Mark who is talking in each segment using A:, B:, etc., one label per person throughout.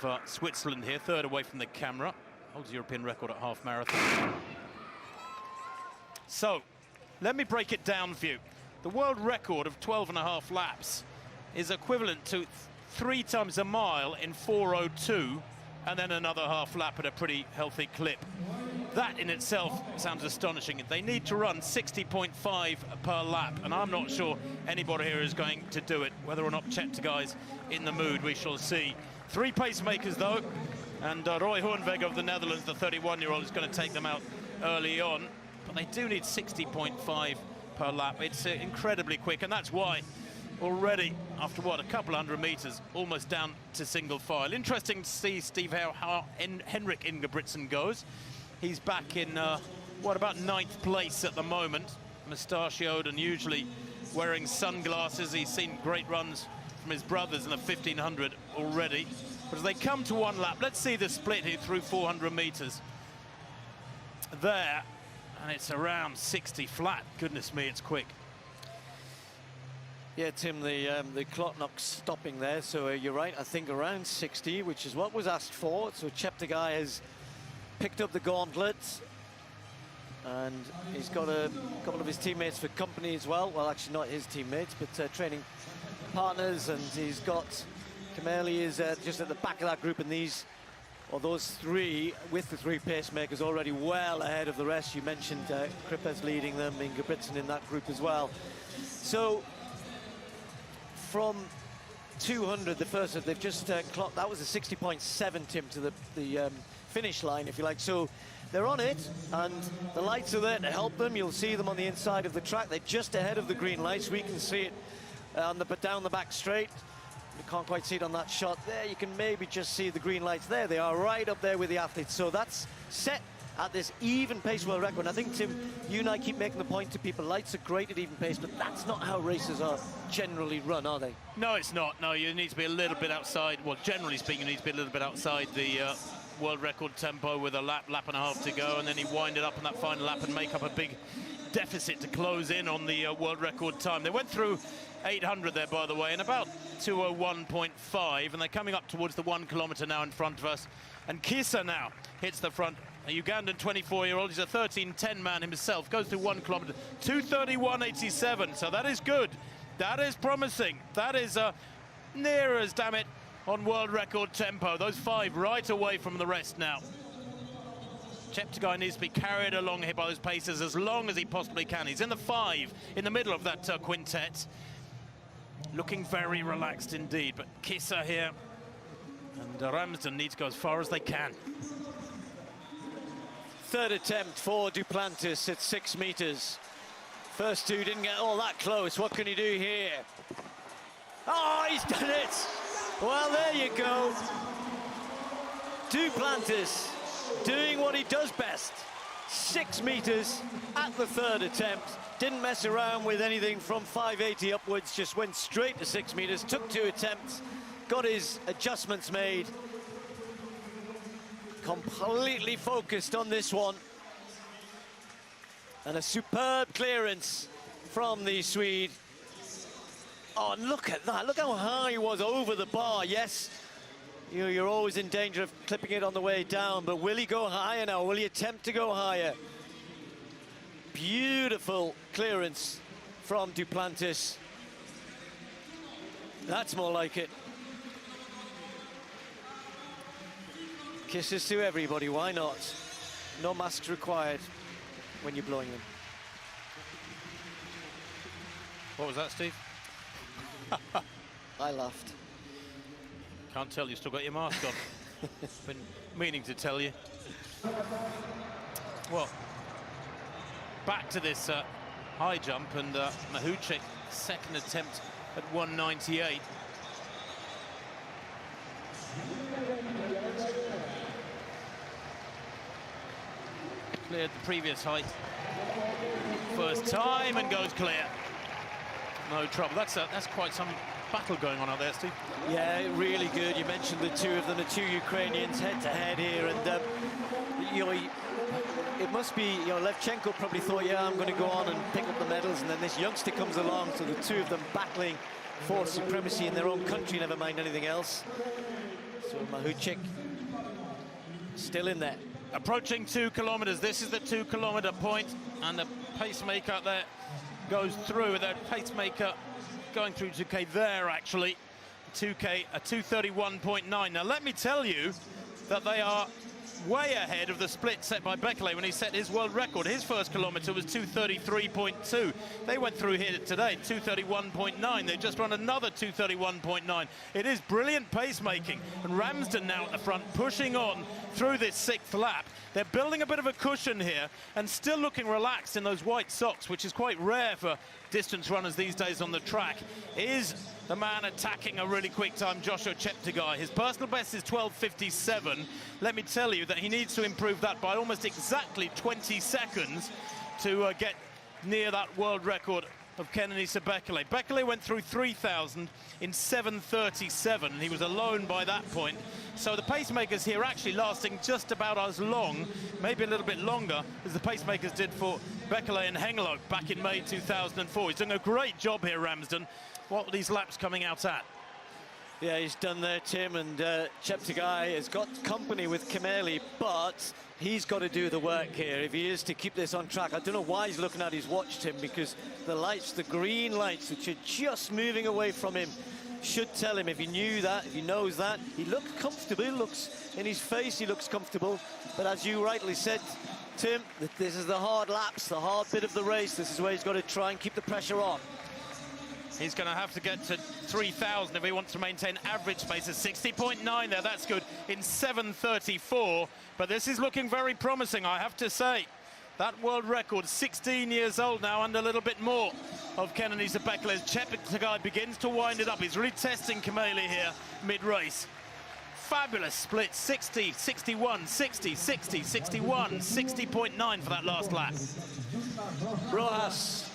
A: of Switzerland here, third away from the camera. Holds the European record at half marathon. So, let me break it down for you. The world record of 12.5 laps is equivalent to 3 times a mile in 4:02, and then another half lap at a pretty healthy clip. That in itself sounds astonishing. They need to run 60.5 per lap, and I'm not sure anybody here is going to do it. Whether or not Cheptegei's in the mood, we shall see. 3 pacemakers, though, and Roy Hoornweg of the Netherlands, the 31-year-old, is going to take them out early on. But they do need 60.5 per lap. It's incredibly quick, and that's why already, after what, a couple hundred meters, almost down to single file. Interesting to see, Steve, how Henrik Ingebrigtsen goes. He's back in, what, about 9th place at the moment, mustachioed and usually wearing sunglasses. He's seen great runs from his brothers in the 1500 already. But as they come to 1 lap, let's see the split here through 400 meters. There, and it's around 60 flat. Goodness me, it's quick.
B: Yeah, Tim, the clock not stopping there, so you're right, I think around 60, which is what was asked for. So Cheptegei has picked up the gauntlet, and he's got a couple of his teammates for company as well. Well, actually not his teammates, but training partners, and he's got Kameli is just at the back of that group, and those 3 with the 3 pacemakers already well ahead of the rest. You mentioned Krippers leading them, Ingebrigtsen in that group as well. So from 200, the first, they've just clocked, that was a 60.7, Tim, to the finish line, if you like. So they're on it, and the lights are there to help them. You'll see them on the inside of the track. They're just ahead of the green lights. We can see it on down the back straight. You can't quite see it on that shot there. You can maybe just see the green lights there. They are right up there with the athletes. So that's set at this even pace world record. And I think, Tim, you and I keep making the point to people, lights are great at even pace, but that's not how races are generally run, are they?
A: No, it's not. No, you need to be a little bit outside. Well, generally speaking, you need to be a little bit outside the world record tempo with a lap and a half to go, and then you wind it up on that final lap and make up a big deficit to close in on the world record time. They went through 800 there, by the way, in about 2:01.5, and they're coming up towards the 1 kilometer now in front of us. And Kisa now hits the front. A Ugandan 24-year-old, he's a 13:10 man himself, goes through 1 kilometer, 2:31.87, so that is good. That is promising. That is near as, damn it, on world record tempo. Those 5 right away from the rest now. Cheptegei needs to be carried along here by those pacers as long as he possibly can. He's in the 5, in the middle of that quintet. Looking very relaxed indeed, but Kisa here and Ramsden need to go as far as they can.
B: Third attempt for Duplantis at 6 meters. First 2 didn't get all that close. What can he do here? Oh, he's done it! Well, there you go. Duplantis doing what he does best. 6 meters at the 3rd attempt. Didn't mess around with anything from 580 upwards, just went straight to 6 meters, took 2 attempts, got his adjustments made. Completely focused on this one. And a superb clearance from the Swede. Oh, and look at that. Look how high he was over the bar. Yes, you're always in danger of clipping it on the way down, but will he go higher now? Will he attempt to go higher? Beautiful clearance from Duplantis. That's more like it. Kisses to everybody, why not? No masks required when you're blowing them.
A: What was that, Steve?
B: I laughed.
A: Can't tell, you still got your mask on. Been meaning to tell you. Well, back to this high jump, and Mahuchik, 2nd attempt at 198. Cleared the previous height. First time and goes clear. No trouble. That's quite some battle going on out there, Steve.
B: Yeah, really good. You mentioned the 2 of them, the 2 Ukrainians head-to-head here, and you know, it must be, you know, Levchenko probably thought, yeah, I'm going to go on and pick up the medals, and then this youngster comes along, so the 2 of them battling for supremacy in their own country, never mind anything else. So Mahuchik still in there.
A: Approaching 2 kilometers. This is the 2 kilometer point, and the pacemaker there goes through. The pacemaker going through 2K there, actually. 2K, a 2:31.9. Now, let me tell you that they are way ahead of the split set by Bekele when he set his world record. His first kilometer was 2:33.2. They went through here today, 2:31.9. They just run another 2:31.9. It is brilliant pacemaking, and Ramsden now at the front pushing on through this 6th lap. They're building a bit of a cushion here and still looking relaxed in those white socks, which is quite rare for distance runners these days on the track. Is the man attacking a really quick time, Joshua Cheptegei. His personal best is 12:57. Let me tell you that he needs to improve that by almost exactly 20 seconds to get near that world record of Kenenisa Bekele. Bekele went through 3,000 in 7:37. He was alone by that point. So the pacemakers here actually lasting just about as long, maybe a little bit longer, as the pacemakers did for Bekele and Hengelo back in May 2004. He's doing a great job here, Ramsden. What are these laps coming out at?
B: Yeah, he's done there, Tim, and Cheptegei has got company with Kimeli, but he's got to do the work here if he is to keep this on track. I don't know why he's looking at his watch, Tim, because the lights, the green lights, which are just moving away from him, should tell him. If he knew that, if he knows that, he looks comfortable, he looks in his face, he looks comfortable. But as you rightly said, Tim, this is the hard laps, the hard bit of the race. This is where he's got to try and keep the pressure on.
A: He's going to have to get to 3,000 if he wants to maintain average pace of 60.9 there. That's good in 7:34. But this is looking very promising, I have to say. That world record, 16 years old now, and a little bit more of Kenenisa Bekele. Cheptegei begins to wind it up. He's really testing Kimeli here mid-race. Fabulous split, 60, 61, 60, 60, 61, 60.9 for that last lap.
B: Rojas,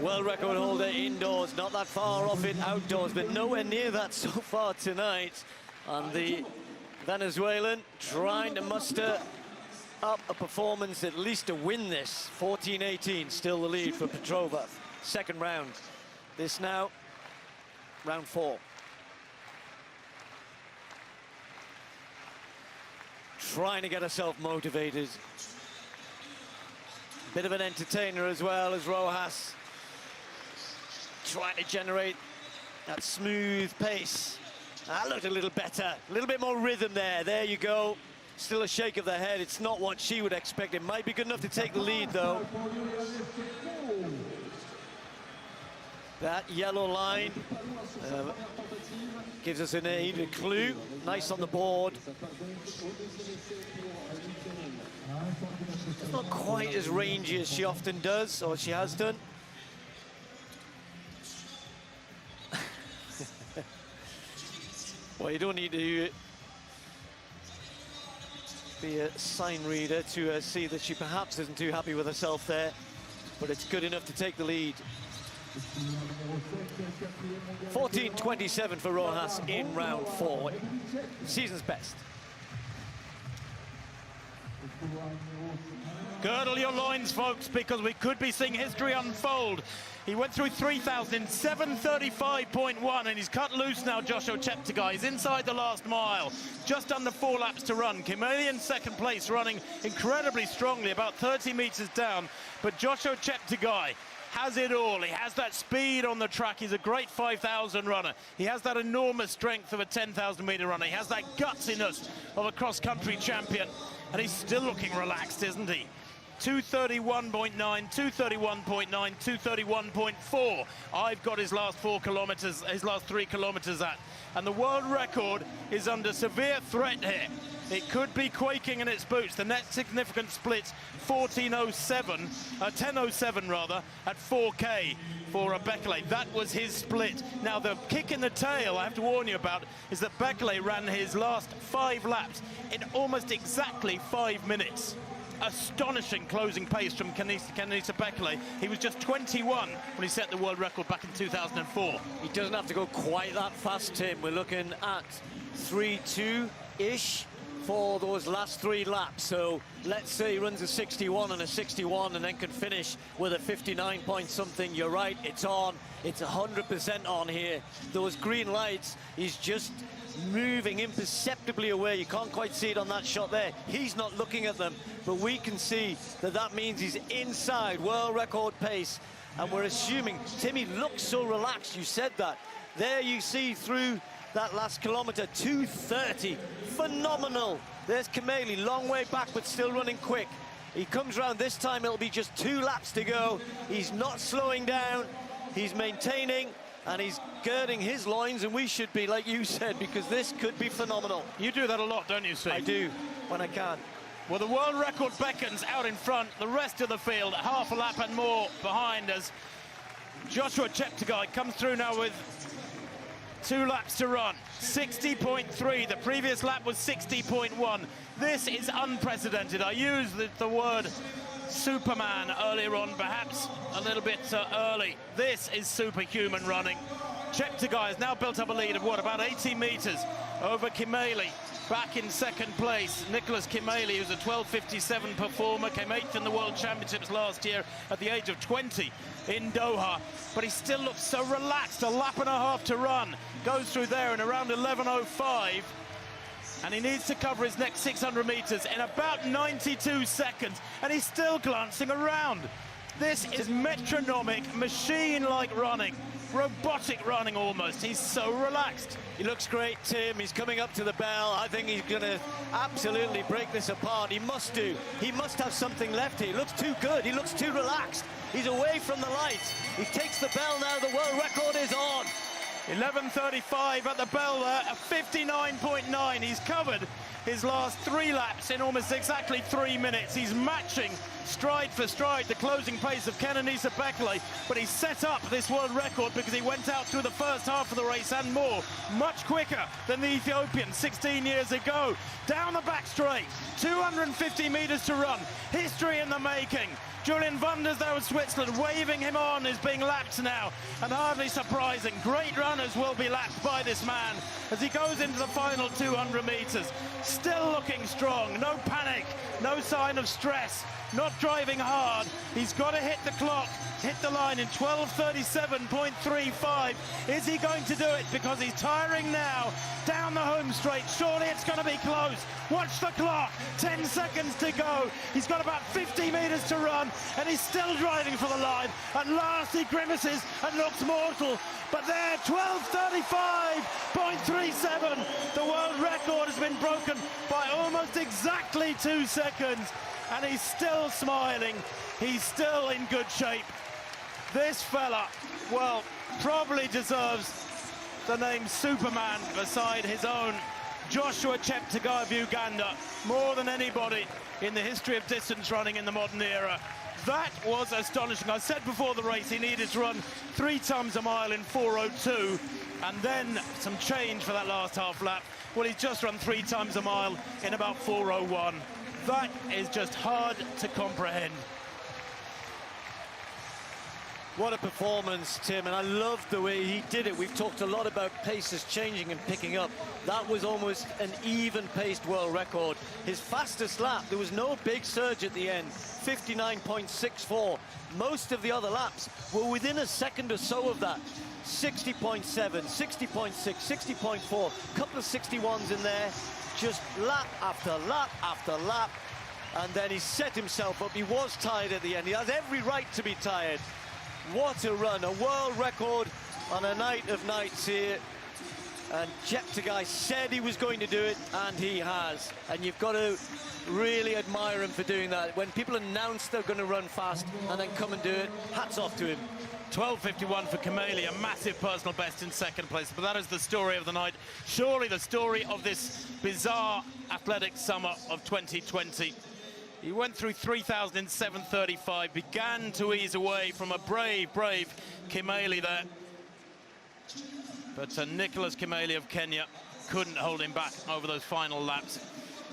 B: world record holder indoors, not that far off it outdoors, but nowhere near that so far tonight. And the Venezuelan trying to muster up a performance at least to win this. 14-18, still the lead for Petrova. Second round. This now, round 4. Trying to get herself motivated. Bit of an entertainer as well as Rojas. Trying to generate that smooth pace. That looked a little better. A little bit more rhythm there. There you go. Still a shake of the head. It's not what she would expect. It might be good enough to take the lead, though. That yellow line gives us a clue. Nice on the board. It's not quite as rangy as she often does, or she has done. Well, you don't need to be a sign reader to see that she perhaps isn't too happy with herself there, but it's good enough to take the lead. 14:27 for Rojas in round 4. Season's best.
A: Girdle your loins, folks, because we could be seeing history unfold. He went through 3,000 in 7:35.1, and he's cut loose now, Joshua Cheptegei. He's inside the last mile, just under 4 laps to run. Kimeli in second place, running incredibly strongly, about 30 meters down. But Joshua Cheptegei has it all. He has that speed on the track. He's a great 5,000 runner. He has that enormous strength of a 10,000 meter runner. He has that gutsiness of a cross-country champion. And he's still looking relaxed, isn't he? 2:31.9, 2:31.9, 2:31.4. I've got his last 4 kilometers, his last 3 kilometers at. And the world record is under severe threat here. It could be quaking in its boots. The next significant split, 10:07 rather, at 4K for Bekele. That was his split. Now the kick in the tail I have to warn you about is that Bekele ran his last 5 laps in almost exactly 5 minutes. Astonishing closing pace from Kenenisa Bekele. He was just 21 when he set the world record back in 2004.
B: He doesn't have to go quite that fast, Tim. We're looking at 3:2-ish, for those last 3 laps. So let's say he runs a 61 and a 61 and then can finish with a 59 point something. You're right, it's on. It's 100% on here. Those green lights, he's just moving imperceptibly away. You can't quite see it on that shot there. He's not looking at them, but we can see that that means he's inside world record pace. And we're assuming, Timmy looks so relaxed, you said that. There you see through that last kilometre, 2:30, phenomenal. There's Kameli, long way back, but still running quick. He comes round this time, it'll be just 2 laps to go. He's not slowing down, he's maintaining, and he's girding his loins, and we should be, like you said, because this could be phenomenal.
A: You do that a lot, don't you, Steve?
B: I do, when I can.
A: Well, the world record beckons out in front. The rest of the field, half a lap and more behind as Joshua Cheptegei comes through now with 2 laps to run. 60.3. The previous lap was 60.1. This is unprecedented. I used the word Superman earlier on, perhaps a little bit early. This is superhuman running. Cheptegei has now built up a lead of what, about 80 meters over Kameli. Back in second place, Nicholas Kameli, who's a 12:57 performer, came 8th in the World Championships last year at the age of 20 in Doha. But he still looks so relaxed, a lap and a half to run. Goes through there in around 11:05. And he needs to cover his next 600 meters in about 92 seconds. And he's still glancing around. This is metronomic, machine-like running. Robotic running almost. He's so relaxed.
B: He looks great, Tim. He's coming up to the bell. I think he's going to absolutely break this apart. He must do. He must have something left here. He looks too good. He looks too relaxed. He's away from the lights. He takes the bell now. The world record is on.
A: 11:35 at the bell there, a 59.9. He's covered his last 3 laps in almost exactly 3 minutes. He's matching stride for stride the closing pace of Kenenisa Bekele, but he set up this world record because he went out through the first half of the race and more, much quicker than the Ethiopian 16 years ago. Down the back straight, 250 meters to run, history in the making. Julian Wanders there with Switzerland, waving him on, is being lapped now, and hardly surprising. Great runners will be lapped by this man as he goes into the final 200 meters. Still looking strong, no panic, no sign of stress, not driving hard. He's got to hit the clock, hit the line in 12:37.35. Is he going to do it? Because he's tiring now. Down the home straight, surely it's going to be close. Watch the clock, 10 seconds to go. He's got about 50 meters to run, and he's still driving for the line. At last he grimaces and looks mortal. But there, 12:35.37. The world record has been broken by almost exactly 2 seconds. And he's still smiling. He's still in good shape. This fella, well, probably deserves the name Superman beside his own Joshua Cheptegei of Uganda, more than anybody in the history of distance running in the modern era. That was astonishing. I said before the race he needed to run 3 times a mile in 4:02 and then some change for that last half lap. Well, he's just run 3 times a mile in about 4:01. That is just hard to comprehend.
B: What a performance, Tim, and I love the way he did it. We've talked a lot about paces changing and picking up. That was almost an even-paced world record. His fastest lap, there was no big surge at the end, 59.64. Most of the other laps were within a second or so of that. 60.7, 60.6, 60.4, a couple of 61s in there. Just lap after lap after lap, and then he set himself up. He was tired at the end. He has every right to be tired. What a run, a world record on a night of nights here. And Cheptegei said he was going to do it, and he has. And you've got to really admire him for doing that. When people announce they're going to run fast and then come and do it, hats off to him.
A: 12:51 for Kameli, a massive personal best in second place. But that is the story of the night. Surely the story of this bizarre athletic summer of 2020. He went through 3,000 in 7:35, began to ease away from a brave Kameli there. But Nicholas Kameli of Kenya couldn't hold him back over those final laps.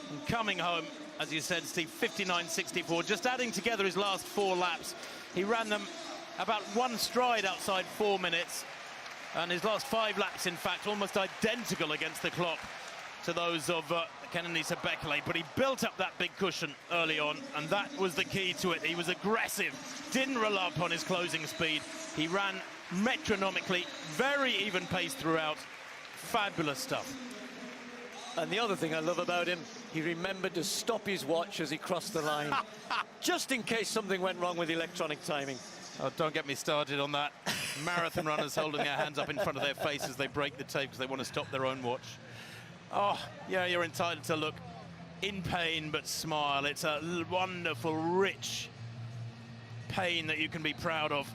A: And coming home, as you said, Steve, 59.64, just adding together his last 4 laps. He ran them about 1 stride outside 4 minutes. And his last 5 laps, in fact, almost identical against the clock to those of Kenenisa Bekele, but he built up that big cushion early on, and that was the key to it. He was aggressive, didn't rely upon his closing speed. He ran metronomically, very even pace throughout. Fabulous stuff.
B: And the other thing I love about him, he remembered to stop his watch as he crossed the line, just in case something went wrong with electronic timing.
A: Oh, don't get me started on that. Marathon runners holding their hands up in front of their face as they break the tape because they want to stop their own watch. Oh, yeah, you're entitled to look in pain but smile. It's a wonderful, rich pain that you can be proud of.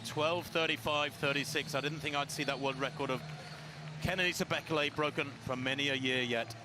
A: 12:35.36. I didn't think I'd see that world record of Kenenisa Bekele broken for many a year yet.